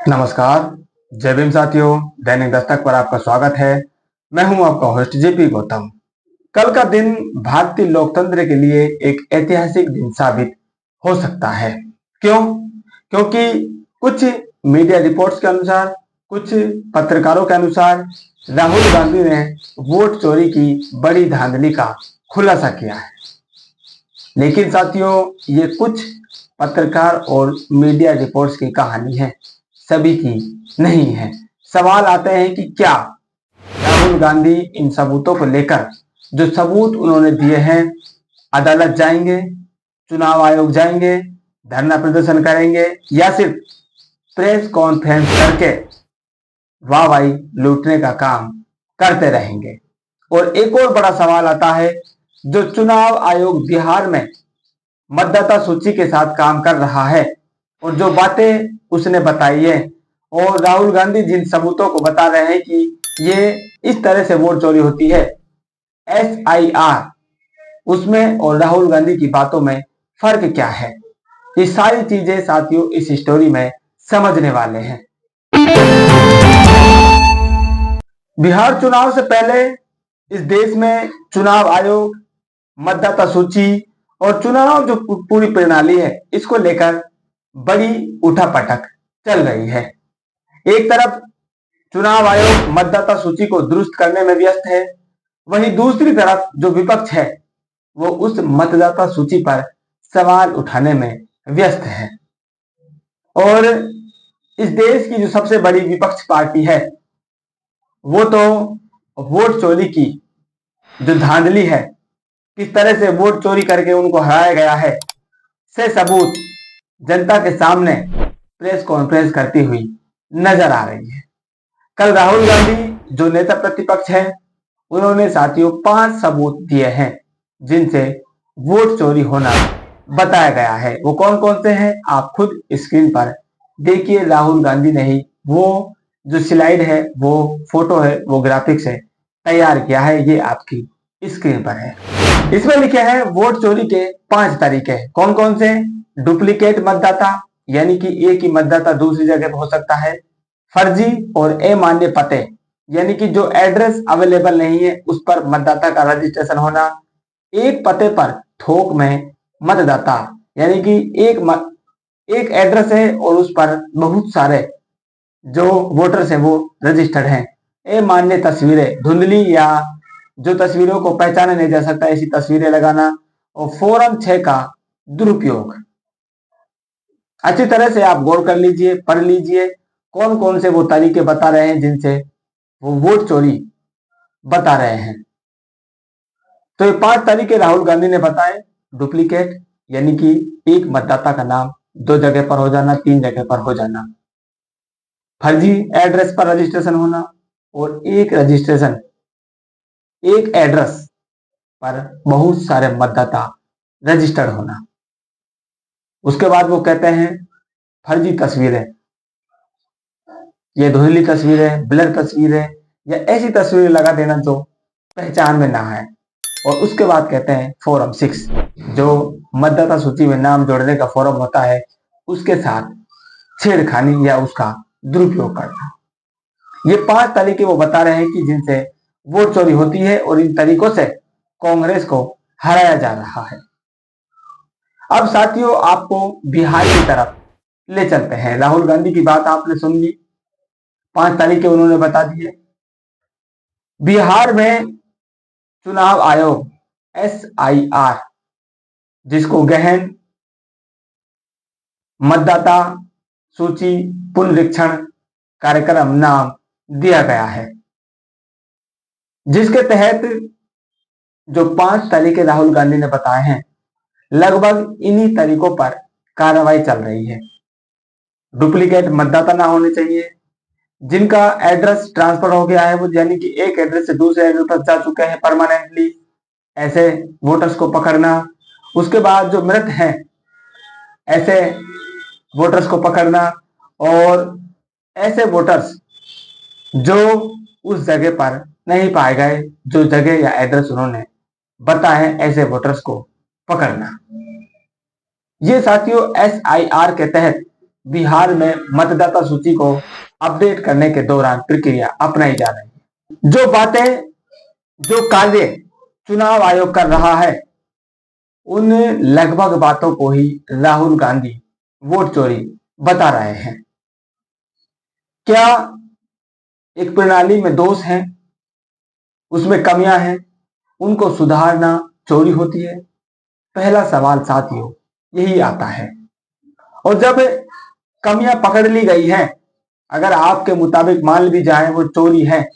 नमस्कार। जय भीम साथियों, दैनिक दस्तक पर आपका स्वागत है। मैं हूं आपका होस्ट जेपी गौतम। कल का दिन भारतीय लोकतंत्र के लिए एक ऐतिहासिक दिन साबित हो सकता है। क्यों? क्योंकि कुछ मीडिया रिपोर्ट्स के अनुसार, कुछ पत्रकारों के अनुसार राहुल गांधी ने वोट चोरी की बड़ी धांधली का खुलासा किया है। लेकिन साथियों, ये कुछ पत्रकार और मीडिया रिपोर्ट्स की कहानी है, सभी की नहीं है। सवाल आते हैं कि क्या राहुल गांधी इन सबूतों को लेकर, जो सबूत उन्होंने दिए हैं, अदालत जाएंगे, चुनाव आयोग जाएंगे, धरना प्रदर्शन करेंगे, या सिर्फ प्रेस कॉन्फ्रेंस करके वाहवाही लूटने का काम करते रहेंगे? और एक और बड़ा सवाल आता है, जो चुनाव आयोग बिहार में मतदाता सूची के साथ काम कर रहा है और जो बातें उसने बताई है, और राहुल गांधी जिन सबूतों को बता रहे हैं कि ये इस तरह से वोट चोरी होती है, SIR, उसमें और राहुल गांधी की बातों में फर्क क्या है? ये सारी चीजें साथियों इस स्टोरी में समझने वाले हैं। बिहार चुनाव से पहले इस देश में चुनाव आयोग, मतदाता सूची और चुनाव जो पूरी प्रणाली है, इसको लेकर बड़ी उठापटक चल रही है। एक तरफ चुनाव आयोग मतदाता सूची को दुरुस्त करने में व्यस्त है, वहीं दूसरी तरफ जो विपक्ष है वो उस मतदाता सूची पर सवाल उठाने में व्यस्त है। और इस देश की जो सबसे बड़ी विपक्ष पार्टी है, वो तो वोट चोरी की जो धांधली है, किस तरह से वोट चोरी करके उनको हराया गया है, से सबूत जनता के सामने प्रेस कॉन्फ्रेंस करती हुई नजर आ रही है। कल राहुल गांधी जो नेता प्रतिपक्ष है, उन्होंने साथियों 5 सबूत दिए हैं जिनसे वोट चोरी होना बताया गया है। वो कौन कौन से हैं आप खुद स्क्रीन पर देखिए। राहुल गांधी ने ही वो जो स्लाइड है, वो फोटो है, वो ग्राफिक्स है, तैयार किया है, ये आपकी स्क्रीन पर है। इसमें लिखे हैं वोट चोरी के 5 तरीके। कौन कौन से? डुप्लीकेट मतदाता, यानी कि एक ही मतदाता दूसरी जगह हो सकता है। फर्जी और अमान्य पते, यानी कि जो एड्रेस अवेलेबल नहीं है उस पर मतदाता का रजिस्ट्रेशन होना। एक पते पर थोक में मतदाता, यानी कि एक एड्रेस है और उस पर बहुत सारे जो वोटर्स हैं वो रजिस्टर्ड हैं। अमान्य तस्वीरें, धुंधली या जो तस्वीरों को पहचाना नहीं जा सकता ऐसी तस्वीरें लगाना। और फॉर्म 6 का दुरुपयोग। अच्छी तरह से आप गौर कर लीजिए, पढ़ लीजिए कौन कौन से वो तरीके बता रहे हैं जिनसे वो वोट चोरी बता रहे हैं। तो ये 5 तरीके राहुल गांधी ने बताए। डुप्लीकेट, यानी कि एक मतदाता का नाम 2 जगह पर हो जाना, 3 जगह पर हो जाना। फर्जी एड्रेस पर रजिस्ट्रेशन होना, और एक एड्रेस पर बहुत सारे मतदाता रजिस्टर्ड होना। उसके बाद वो कहते हैं फर्जी तस्वीरें, ये धुंधली तस्वीरें, ब्लर तस्वीरें या ऐसी तस्वीरें लगा देना जो पहचान में ना आए। और उसके बाद कहते हैं फॉर्म 6, जो मतदाता सूची में नाम जोड़ने का फॉर्म होता है, उसके साथ छेड़खानी या उसका दुरुपयोग करना। ये 5 तरीके वो बता रहे हैं कि जिनसे वोट चोरी होती है, और इन तरीकों से कांग्रेस को हराया जा रहा है। अब साथियों आपको बिहार की तरफ ले चलते हैं। राहुल गांधी की बात आपने सुन ली, 5 तरीके उन्होंने बता दिए। बिहार में चुनाव आयोग SIR, जिसको गहन मतदाता सूची पुनरीक्षण कार्यक्रम नाम दिया गया है, जिसके तहत जो 5 तरीके राहुल गांधी ने बताए हैं, लगभग इन्हीं तरीकों पर कार्रवाई चल रही है। डुप्लीकेट मतदाता ना होने चाहिए, जिनका एड्रेस ट्रांसफर हो गया है, वो यानी कि एक एड्रेस से दूसरे एड्रेस पर जा चुके हैं परमानेंटली, ऐसे वोटर्स को पकड़ना। उसके बाद जो मृत हैं, ऐसे वोटर्स को पकड़ना, और ऐसे वोटर्स जो उस जगह पर नहीं पाए गए, जो जगह या एड्रेस उन्होंने बताए, ऐसे वोटर्स को पकड़ना। ये साथियों SIR के तहत बिहार में मतदाता सूची को अपडेट करने के दौरान प्रक्रिया अपनाई जा रही है। जो बातें, जो कार्य चुनाव आयोग कर रहा है, उन लगभग बातों को ही राहुल गांधी वोट चोरी बता रहे हैं। क्या एक प्रणाली में दोष हैं, उसमें कमियां हैं, उनको सुधारना चोरी होती है? पहला सवाल साथियों यही आता है। और जब कमियां पकड़ ली गई हैं, अगर आपके मुताबिक मान भी जाए वो चोरी है,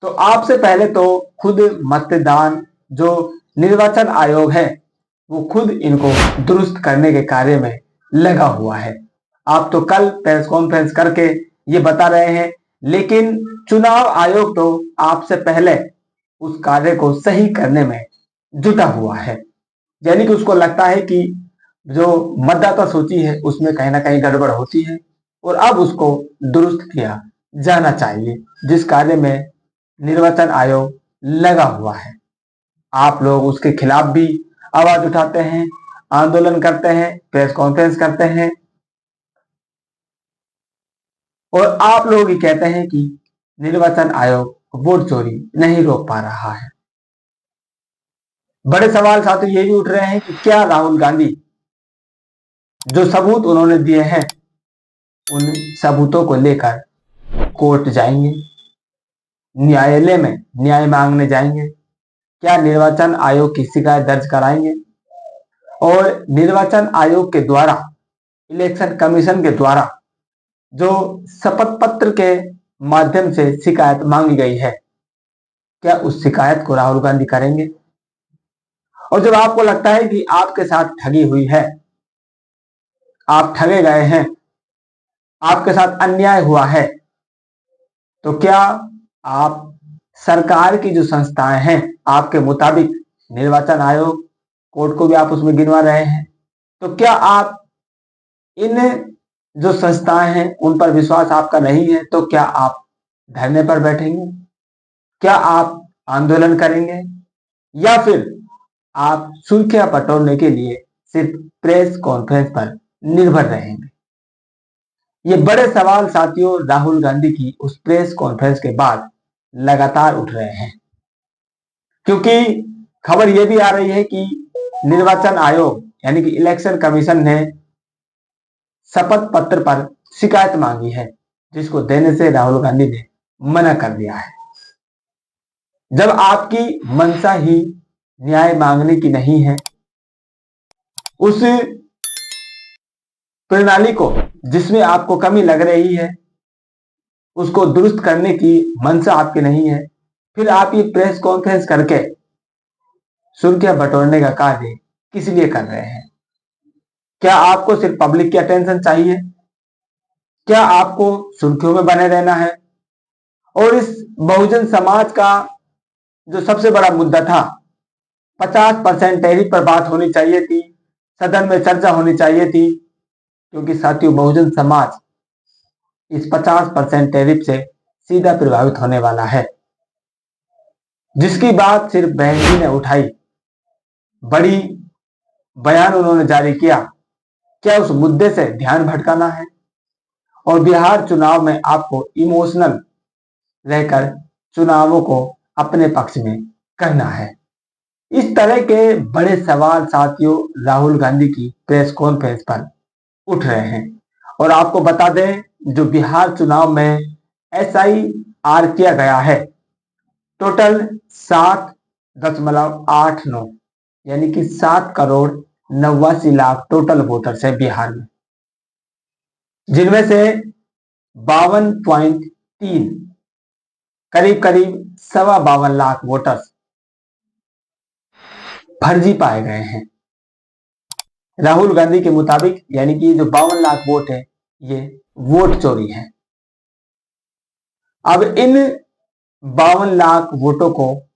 तो आपसे पहले तो खुद मतदान जो निर्वाचन आयोग है वो खुद इनको दुरुस्त करने के कार्य में लगा हुआ है। आप तो कल प्रेस कॉन्फ्रेंस करके ये बता रहे हैं, लेकिन चुनाव आयोग तो आपसे पहले उस कार्य को सही करने में जुटा हुआ है। यानी कि उसको लगता है कि जो मतदाता सूची है उसमें कहीं ना कहीं गड़बड़ होती है और अब उसको दुरुस्त किया जाना चाहिए, जिस कार्य में निर्वाचन आयोग लगा हुआ है। आप लोग उसके खिलाफ भी आवाज उठाते हैं, आंदोलन करते हैं, प्रेस कॉन्फ्रेंस करते हैं और आप लोग ही कहते हैं कि निर्वाचन आयोग वोट चोरी नहीं रोक पा रहा है। बड़े सवाल साथ ये भी उठ रहे हैं कि क्या राहुल गांधी जो सबूत उन्होंने दिए हैं उन सबूतों को लेकर कोर्ट जाएंगे, न्यायालय में न्याय मांगने जाएंगे? क्या निर्वाचन आयोग की शिकायत दर्ज कराएंगे? और निर्वाचन आयोग के द्वारा, इलेक्शन कमीशन के द्वारा जो शपथ पत्र के माध्यम से शिकायत मांगी गई है, क्या उस शिकायत को राहुल गांधी करेंगे? और जब आपको लगता है कि आपके साथ ठगी हुई है, आप ठगे गए हैं, आपके साथ अन्याय हुआ है, तो क्या आप सरकार की जो संस्थाएं हैं, आपके मुताबिक निर्वाचन आयोग, कोर्ट को भी आप उसमें गिनवा रहे हैं, तो क्या आप इन जो संस्थाएं हैं उन पर विश्वास आपका नहीं है? तो क्या आप धरने पर बैठेंगे? क्या आप आंदोलन करेंगे? या फिर आप सुर्खियां बटोरने के लिए सिर्फ प्रेस कॉन्फ्रेंस पर निर्भर रहेंगे? ये बड़े सवाल साथियों राहुल गांधी की उस प्रेस कॉन्फ्रेंस के बाद लगातार उठ रहे हैं, क्योंकि खबर यह भी आ रही है कि निर्वाचन आयोग यानी कि इलेक्शन कमीशन ने शपथ पत्र पर शिकायत मांगी है, जिसको देने से राहुल गांधी ने मना कर दिया है। जब आपकी मंशा ही न्याय मांगने की नहीं है, उस प्रणाली को जिसमें आपको कमी लग रही है उसको दुरुस्त करने की मंशा आपकी नहीं है, फिर आप ये प्रेस कॉन्फ्रेंस करके सुर्खियां बटोरने का कार्य किस लिए कर रहे हैं? क्या आपको सिर्फ पब्लिक की अटेंशन चाहिए? क्या आपको सुर्खियों में बने रहना है? और इस बहुजन समाज का जो सबसे बड़ा मुद्दा था, 50% टैरिफ पर बात होनी चाहिए थी, सदन में चर्चा होनी चाहिए थी, क्योंकि साथियों बहुजन समाज इस 50% टैरिफ से सीधा प्रभावित होने वाला है, जिसकी बात सिर्फ बहन जी ने उठाई, बड़ी बयान उन्होंने जारी किया। क्या उस मुद्दे से ध्यान भटकाना है और बिहार चुनाव में आपको इमोशनल रहकर चुनावों को अपने पक्ष में करना है? इस तरह के बड़े सवाल साथियों राहुल गांधी की प्रेस कॉन्फ्रेंस पर उठ रहे हैं। और आपको बता दें, जो बिहार चुनाव में SIR किया गया है, टोटल 7.89 यानी कि 7,89,00,000 टोटल वोटर्स है बिहार में, जिनमें से 52.3 करीब करीब 52 लाख वोटर्स फर्जी पाए गए हैं राहुल गांधी के मुताबिक। यानी कि जो 52 लाख वोट है ये वोट चोरी है। अब इन 52 लाख वोटों को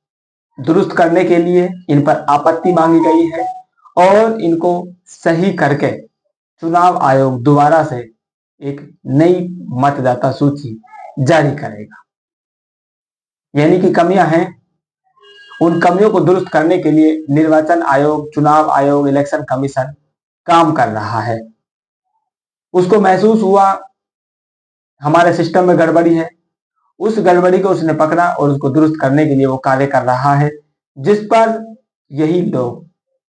दुरुस्त करने के लिए इन पर आपत्ति मांगी गई है और इनको सही करके चुनाव आयोग दोबारा से एक नई मतदाता सूची जारी करेगा। यानी कि कमियां हैं, उन कमियों को दुरुस्त करने के लिए निर्वाचन आयोग, चुनाव आयोग, इलेक्शन कमीशन काम कर रहा है। उसको महसूस हुआ हमारे सिस्टम में गड़बड़ी है, उस गड़बड़ी को उसने पकड़ा और उसको दुरुस्त करने के लिए वो कार्य कर रहा है, जिस पर यही लोग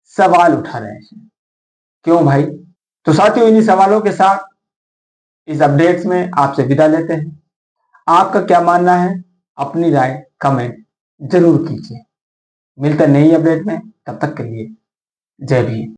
सवाल उठा रहे हैं। क्यों भाई? तो साथियों, इन्हीं सवालों के साथ इस अपडेट्स में आपसे विदा लेते हैं। आपका क्या मानना है? अपनी राय कमेंट जरूर कीजिए। मिलते हैं नई अपडेट में, तब तक के लिए जय भीम।